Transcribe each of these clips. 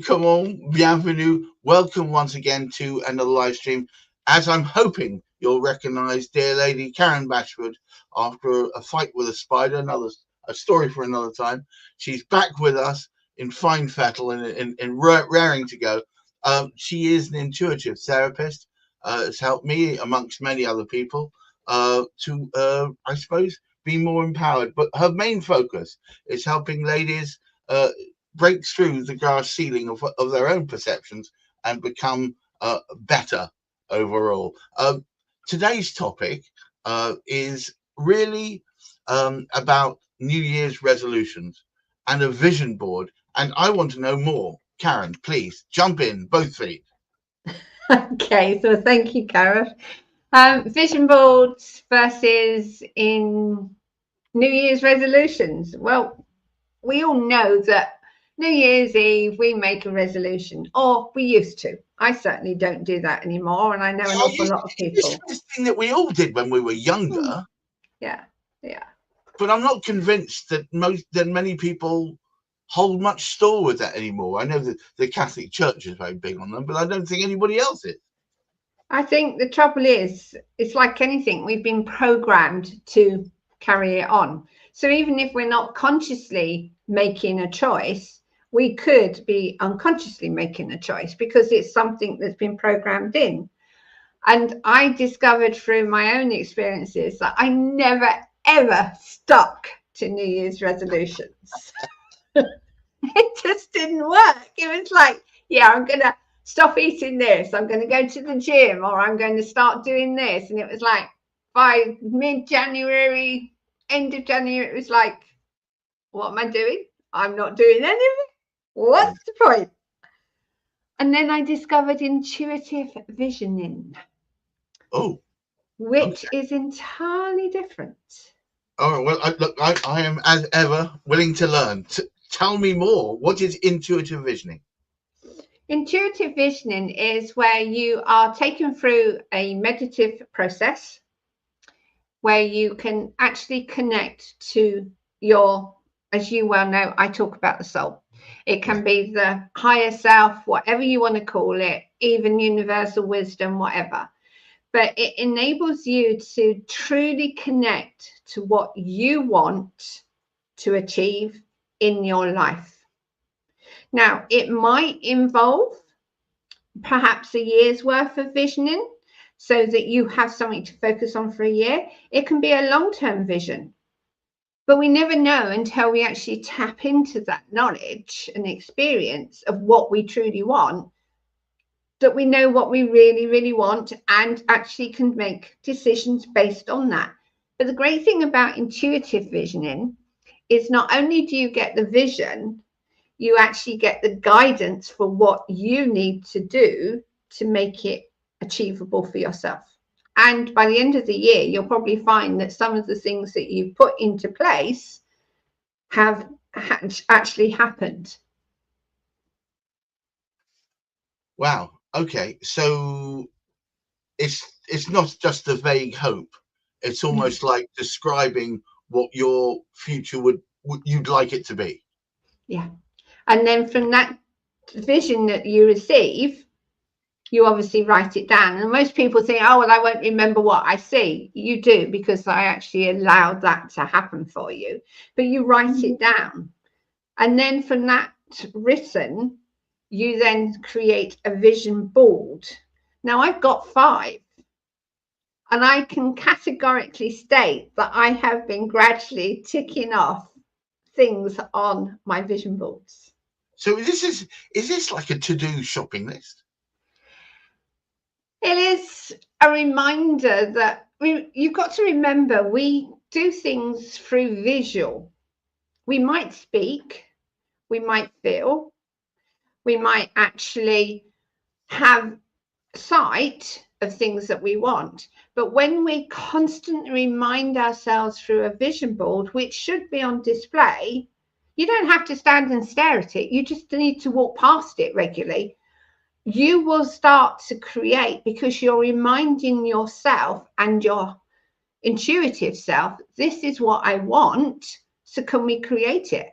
Come on, bienvenue. Welcome once again to another live stream. As I'm hoping you'll recognise dear lady Karen Bashford after a fight with a spider, a story for another time. She's back with us in fine fettle and raring to go. She is an intuitive therapist. Has helped me, amongst many other people, I suppose, be more empowered. But her main focus is helping ladies break through the glass ceiling of their own perceptions and become better overall. Today's topic is really about New Year's resolutions and a vision board. And I want to know more. Karen, please jump in, both feet. Okay, so thank you, Gareth. Vision boards versus in New Year's resolutions. Well, we all know that New Year's Eve we make a resolution, or we used to. I certainly don't do that anymore, and I know an awful lot of people. It's this thing that we all did when we were younger. Yeah, yeah. But I'm not convinced that many people hold much store with that anymore. I know that the Catholic Church is very big on them, but I don't think anybody else is. I think the trouble is, it's like anything, we've been programmed to carry it on. So even if we're not consciously making a choice, we could be unconsciously making a choice because it's something that's been programmed in. And I discovered through my own experiences that I never, ever stuck to New Year's resolutions. It just didn't work. It was like, yeah, I'm going to stop eating this. I'm going to go to the gym, or I'm going to start doing this. And it was like by mid-January, end of January, it was like, what am I doing? I'm not doing any of it. What's the point? And then I discovered intuitive visioning. Oh, which is entirely different. Oh, well, I am, as ever, willing to learn. Tell me more. What is intuitive visioning? Intuitive visioning is where you are taken through a meditative process where you can actually connect to your, as you well know, I talk about the soul. It can be the higher self, whatever you want to call it, even universal wisdom, whatever. But it enables you to truly connect to what you want to achieve in your life. Now, it might involve perhaps a year's worth of visioning so that you have something to focus on for a year. It can be a long-term vision, but we never know until we actually tap into that knowledge and experience of what we truly want, that we know what we really, really want and actually can make decisions based on that. But the great thing about intuitive visioning is not only do you get the vision, you actually get the guidance for what you need to do to make it achievable for yourself. And by the end of the year, you'll probably find that some of the things that you've put into place have actually happened. Wow. Okay. So it's not just a vague hope. It's almost like describing what your future you'd like it to be. Yeah. And then from that vision that you receive, you obviously write it down. And most people think, oh, well, I won't remember what I see. You do, because I actually allowed that to happen for you. But you write it down. And then from that written, you then create a vision board. Now, I've got 5. And I can categorically state that I have been gradually ticking off things on my vision boards. So is this like a to-do shopping list? It is a reminder that you've got to remember we do things through visual. We might speak, we might feel, we might actually have sight of things that we want. But when we constantly remind ourselves through a vision board, which should be on display, you don't have to stand and stare at it. You just need to walk past it regularly. You will start to create, because you're reminding yourself and your intuitive self, this is what I want. So can we create it?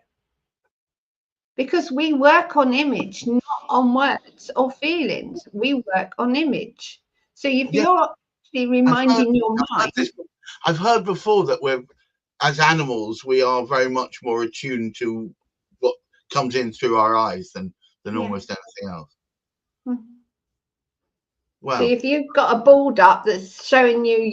because we work on image, not on words or feelings. We work on image. So if Yeah, you're actually reminding your mind, I've heard before that we're, as animals, we are very much more attuned to what comes in through our eyes than yeah. almost anything else. Mhm. So Wow. if you've got a board up that's showing you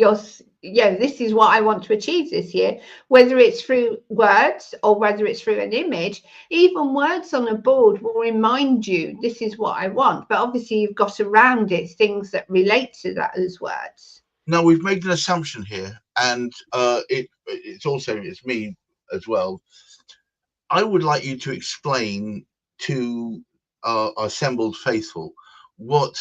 this is what I want to achieve this year, whether it's through words or whether it's through an image, even words on a board will remind you this is what I want. But obviously you've got around it things that relate to that as words. Now we've made an assumption here, and it's me as well. I would like you to explain to our assembled faithful what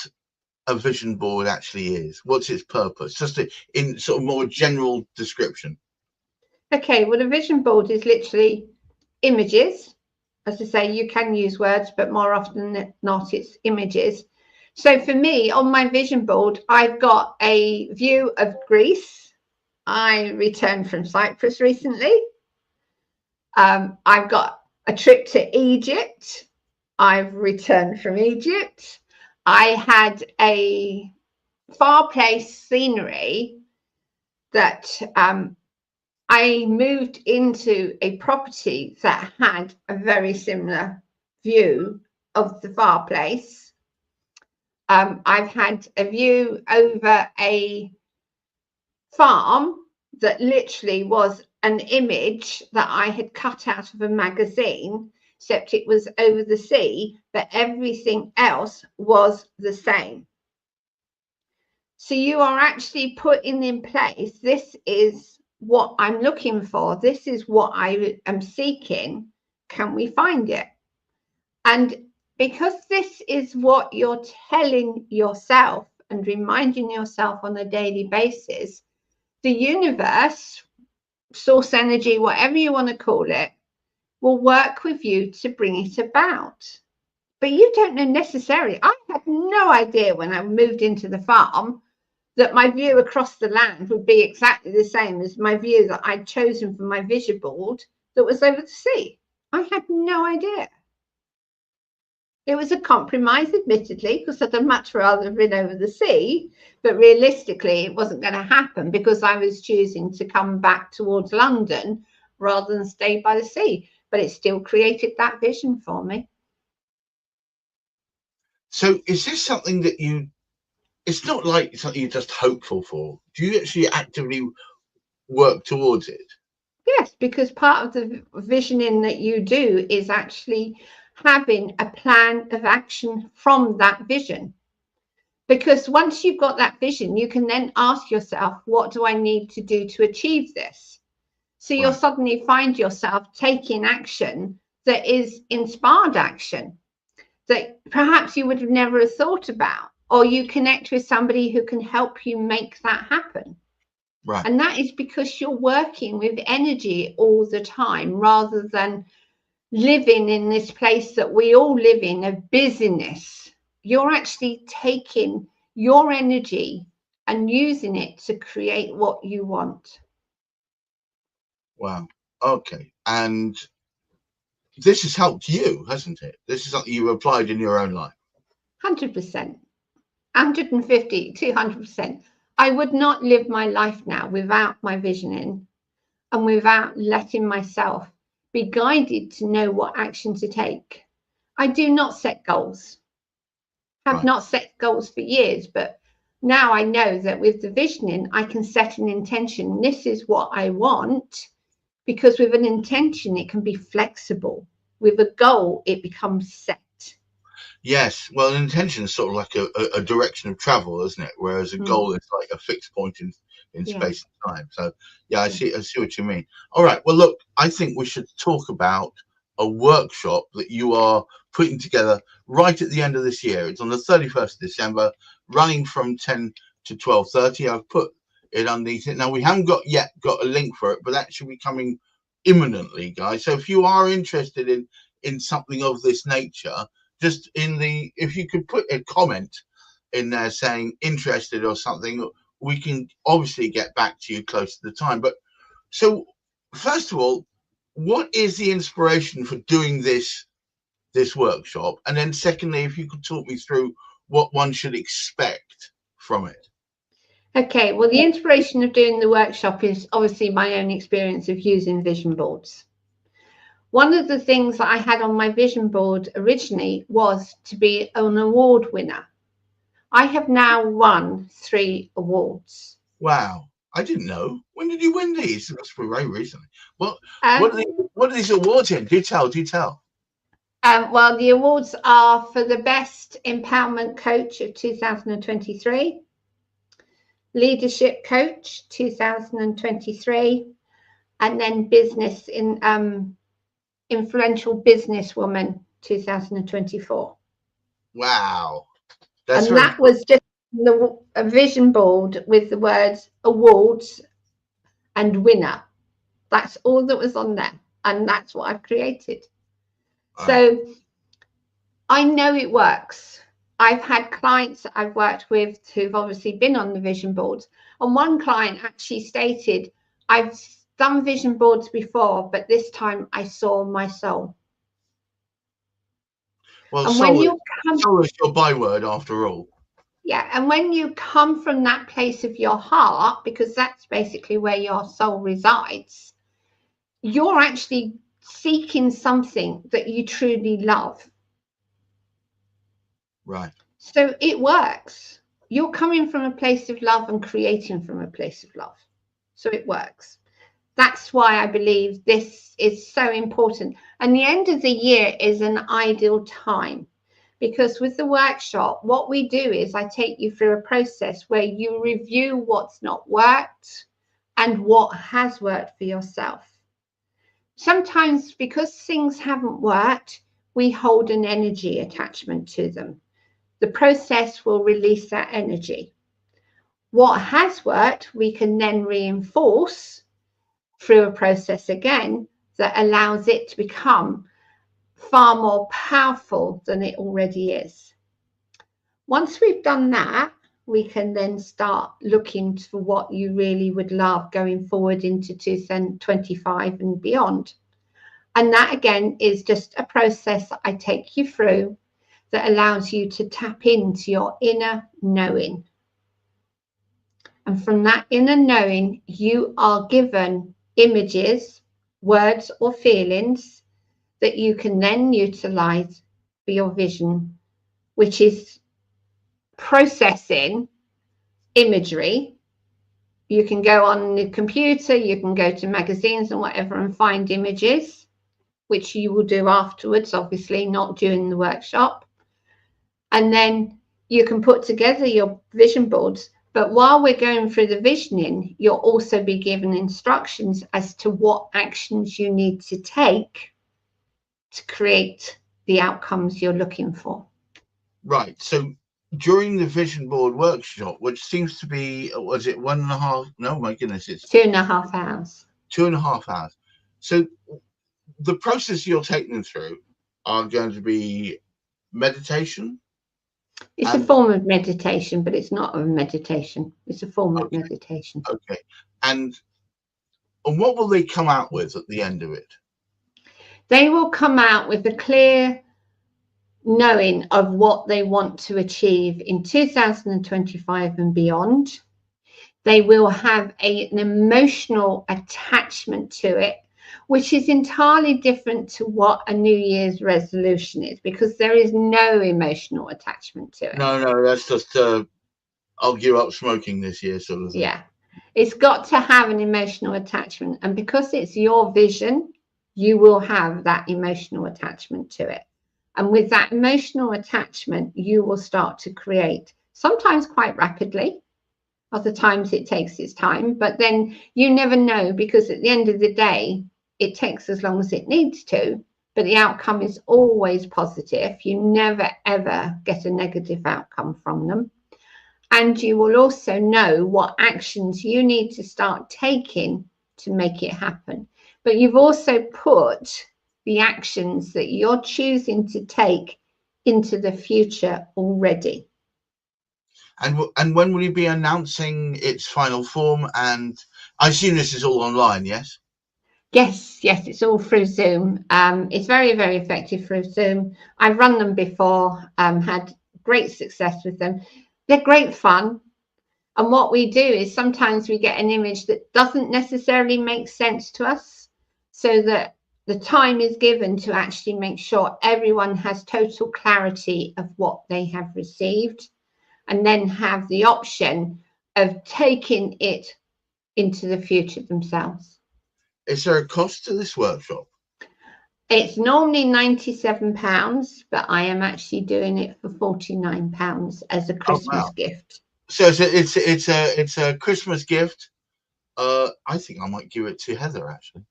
a vision board actually is. What's its purpose? Just in sort of more general description. Okay, well, a vision board is literally images. As I say, you can use words, but more often than not, it's images. So for me, on my vision board, I've got a view of Greece. I returned from Cyprus recently. I've got a trip to Egypt. I've returned from Egypt. I had a far place scenery that I moved into a property that had a very similar view of the fireplace. I've had a view over a farm that literally was an image that I had cut out of a magazine, except it was over the sea, but everything else was the same. So you are actually putting in place, this is what I'm looking for. This is what I am seeking. Can we find it? And because this is what you're telling yourself and reminding yourself on a daily basis, the universe, source energy, whatever you want to call it, will work with you to bring it about. But you don't know necessarily. I had no idea when I moved into the farm that my view across the land would be exactly the same as my view that I'd chosen for my vision board that was over the sea. I had no idea. It was a compromise, admittedly, because I'd much rather have been over the sea, but realistically, it wasn't going to happen because I was choosing to come back towards London rather than stay by the sea. But it still created that vision for me. So is this something that it's not like something you're just hopeful for. Do you actually actively work towards it? Yes, because part of the visioning that you do is actually having a plan of action from that vision. Because once you've got that vision, you can then ask yourself, what do I need to do to achieve this? So you'll Right. suddenly find yourself taking action that is inspired action that perhaps you would have never have thought about, or you connect with somebody who can help you make that happen. Right. And that is because you're working with energy all the time rather than living in this place that we all live in of busyness. You're actually taking your energy and using it to create what you want. Wow. Okay. And this has helped you, hasn't it? This is something you applied in your own life. 100%, 150, 200%. I would not live my life now without my visioning and without letting myself be guided to know what action to take. I do not set goals. Have Right. not set goals for years, but now I know that with the visioning, I can set an intention. This is what I want, because with an intention, it can be flexible. With a goal, it becomes set. Yes. Well, an intention is sort of like a direction of travel, isn't it? Whereas a goal is like a fixed point in Yeah. space and time. So yeah, I see what you mean. All right. Well, look, I think we should talk about a workshop that you are putting together right at the end of this year. It's on the 31st of December, running from 10 to 12:30. I've put it underneath it. Now we haven't got a link for it, but that should be coming imminently, guys. So if you are interested in something of this nature, just if you could put a comment in there saying interested or something, we can obviously get back to you close to the time. But so first of all, what is the inspiration for doing this this workshop? And then secondly, if you could talk me through what one should expect from it. Okay, well, the inspiration of doing the workshop is obviously my own experience of using vision boards. One of the things that I had on my vision board originally was to be an award winner. I have now won 3 awards. Wow, I didn't know. When did you win these? That's very recently. What are these awards in? Do tell. Well, the awards are for the Best Empowerment Coach of 2023, Leadership Coach 2023, and then Business in Influential Businesswoman 2024. Wow. And that was just a vision board with the words awards and winner. That's all that was on there. And that's what I've created. Wow. So I know it works. I've had clients that I've worked with who've obviously been on the vision boards. And one client actually stated, I've done vision boards before, but this time I saw my soul. Well, and soul is your byword after all. Yeah, and when you come from that place of your heart, because that's basically where your soul resides, you're actually seeking something that you truly love. Right. So it works. You're coming from a place of love and creating from a place of love. So it works. That's why I believe this is so important. And the end of the year is an ideal time. Because with the workshop, what we do is I take you through a process where you review what's not worked and what has worked for yourself. Sometimes because things haven't worked, we hold an energy attachment to them. The process will release that energy. What has worked, we can then reinforce through a process again that allows it to become far more powerful than it already is. Once we've done that, we can then start looking for what you really would love going forward into 2025 and beyond. And that again is just a process that I take you through that allows you to tap into your inner knowing. And from that inner knowing, you are given images, words, or feelings that you can then utilize for your vision, which is processing imagery. You can go on the computer, you can go to magazines and whatever and find images, which you will do afterwards, obviously, not during the workshop. And then you can put together your vision boards. But while we're going through the visioning, you'll also be given instructions as to what actions you need to take to create the outcomes you're looking for. Right. So during the vision board workshop, which seems to be, was it 1.5? No, my goodness, it's 2.5 hours. 2.5 hours. So the process you're taking them through are going to be meditation. It's a form of meditation, but it's not a meditation. It's a form of meditation. Okay. And what will they come out with at the end of it? They will come out with a clear knowing of what they want to achieve in 2025 and beyond. They will have an emotional attachment to it, which is entirely different to what a New Year's resolution is, because there is no emotional attachment to it. No, that's just I'll give up smoking this year sort of thing. Yeah, it's got to have an emotional attachment, and because it's your vision, you will have that emotional attachment to it. And with that emotional attachment, you will start to create, sometimes quite rapidly, other times it takes its time, but then you never know, because at the end of the day, it takes as long as it needs to, but the outcome is always positive. You never, ever get a negative outcome from them. And you will also know what actions you need to start taking to make it happen. But you've also put the actions that you're choosing to take into the future already. And when will you be announcing its final form? And I assume this is all online, yes? Yes, it's all through Zoom. It's very, very effective through Zoom. I've run them before, had great success with them. They're great fun. And what we do is sometimes we get an image that doesn't necessarily make sense to us, so that the time is given to actually make sure everyone has total clarity of what they have received, and then have the option of taking it into the future themselves. Is there a cost to this workshop? It's normally £97, but I am actually doing it for £49 as a Christmas gift. So it's a Christmas gift. I think I might give it to Heather, actually.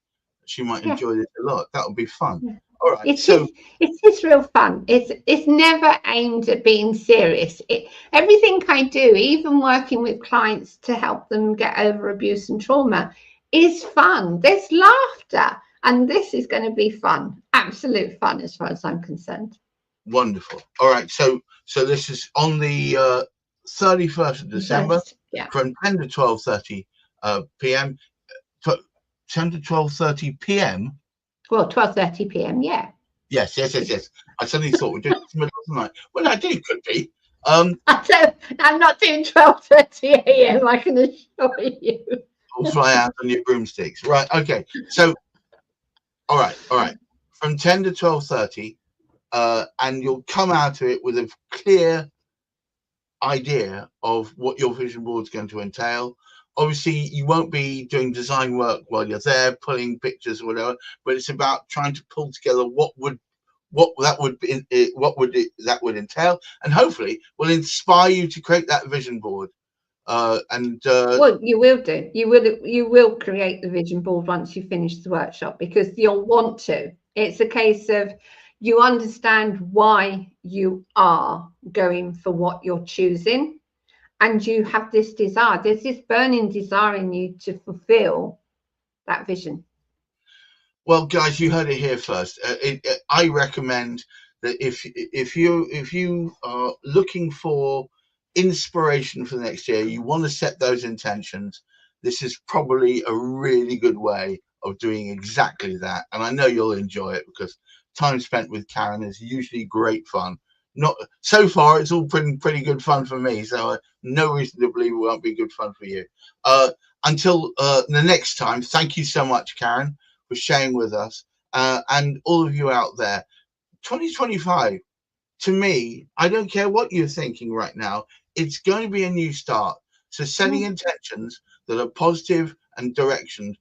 She might enjoy this a lot. That would be fun. Yeah. All right. It's real fun. It's never aimed at being serious. Everything I do, even working with clients to help them get over abuse and trauma, is fun. There's laughter, and this is going to be fun. Absolute fun, as far as I'm concerned. Wonderful. All right. So this is on the 31st of December, from 10 to 12:30 p.m. 10 to 12:30 p.m. Well, 12:30 p.m. Yeah. Yes. I suddenly thought we're doing it in the middle of the night. Well, I think it could be. I'm not doing 12:30 a.m. I can assure you. We'll fly out on your broomsticks. Right. Okay. So, all right. From 10 to 12:30, and you'll come out of it with a clear idea of what your vision board is going to entail. Obviously, you won't be doing design work while you're there, pulling pictures or whatever, but it's about trying to pull together what that would entail, and hopefully will inspire you to create that vision board. Well, you will do. You will create the vision board once you finish the workshop, because you'll want to. It's a case of you understand why you are going for what you're choosing, and you have this desire. There's this burning desire in you to fulfill that vision. Well, guys, you heard it here first. I recommend that if you are looking for inspiration for the next year, you want to set those intentions, this is probably a really good way of doing exactly that. And I know you'll enjoy it, because time spent with Karen is usually great fun. Not so far, it's all pretty good fun for me, so no reason to believe it won't be good fun for you. Until the next time, thank you so much, Karen, for sharing with us, and all of you out there. 2025, to me, I don't care what you're thinking right now, it's going to be a new start. So setting intentions that are positive and directioned,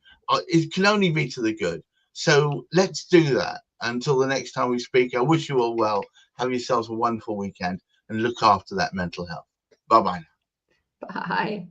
it can only be to the good. So let's do that. Until the next time we speak, I wish you all well. Have yourselves a wonderful weekend, and look after that mental health. Bye-bye. Bye.